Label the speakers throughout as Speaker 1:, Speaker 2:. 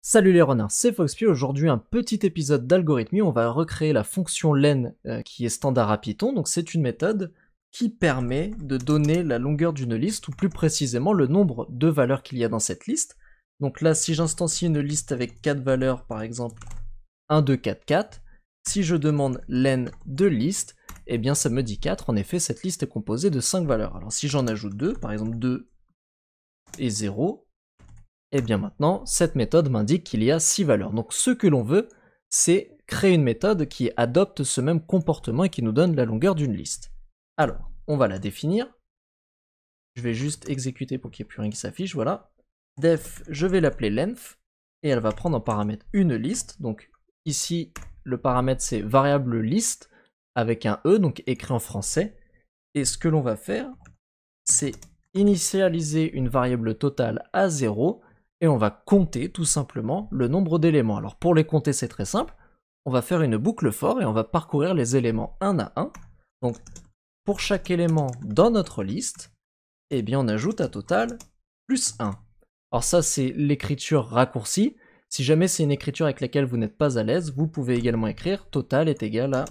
Speaker 1: Salut les renards, c'est Foxpy. Aujourd'hui un petit épisode d'Algorithmie. On va recréer la fonction len qui est standard à Python. Donc c'est une méthode qui permet de donner la longueur d'une liste, ou plus précisément le nombre de valeurs qu'il y a dans cette liste. Donc là, si j'instancie une liste avec 4 valeurs, par exemple 1, 2, 4, 4, si je demande len de liste, eh bien ça me dit 4. En effet, cette liste est composée de 5 valeurs. Alors si j'en ajoute 2, par exemple 2 et 0, et bien maintenant, cette méthode m'indique qu'il y a 6 valeurs. Donc ce que l'on veut, c'est créer une méthode qui adopte ce même comportement et qui nous donne la longueur d'une liste. Alors, on va la définir. Je vais juste exécuter pour qu'il n'y ait plus rien qui s'affiche, voilà. Def, je vais l'appeler length, et elle va prendre en paramètre une liste. Donc ici, le paramètre c'est variable liste, avec un E, donc écrit en français. Et ce que l'on va faire, c'est initialiser une variable totale à 0, et on va compter tout simplement le nombre d'éléments. Alors pour les compter, c'est très simple. On va faire une boucle for et on va parcourir les éléments un à un. Donc pour chaque élément dans notre liste, eh bien on ajoute à total plus 1. Alors ça, c'est l'écriture raccourcie. Si jamais c'est une écriture avec laquelle vous n'êtes pas à l'aise, vous pouvez également écrire total est égal à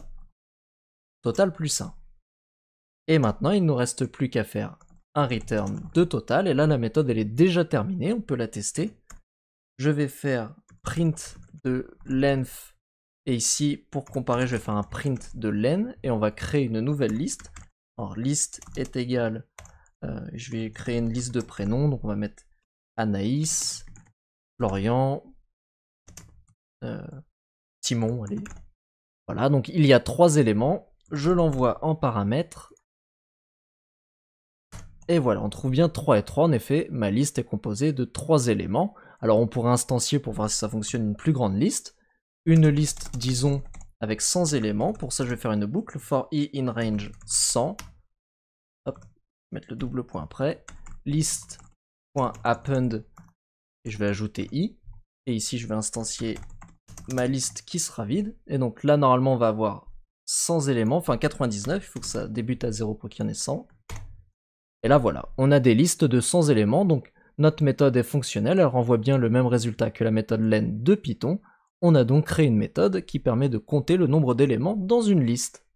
Speaker 1: total plus 1. Et maintenant, il ne nous reste plus qu'à faire un return de total, et là la méthode elle est déjà terminée, on peut la tester. Je vais faire print de length, et ici pour comparer je vais faire un print de len, et on va créer une nouvelle liste. Alors liste est égale, je vais créer une liste de prénoms, donc on va mettre Anaïs, Florian, Simon, allez. Voilà, donc il y a 3 éléments, je l'envoie en paramètres. Et voilà, on trouve bien 3 et 3, en effet, ma liste est composée de 3 éléments. Alors on pourrait instancier pour voir si ça fonctionne une plus grande liste. Une liste, disons, avec 100 éléments. Pour ça, je vais faire une boucle, for i in range 100. Hop, mettre le double point après. List.append, et je vais ajouter i. Et ici, je vais instancier ma liste qui sera vide. Et donc là, normalement, on va avoir 100 éléments, enfin 99, il faut que ça débute à 0 pour qu'il y en ait 100. Et là voilà, on a des listes de 100 éléments, donc notre méthode est fonctionnelle, elle renvoie bien le même résultat que la méthode len de Python. On a donc créé une méthode qui permet de compter le nombre d'éléments dans une liste.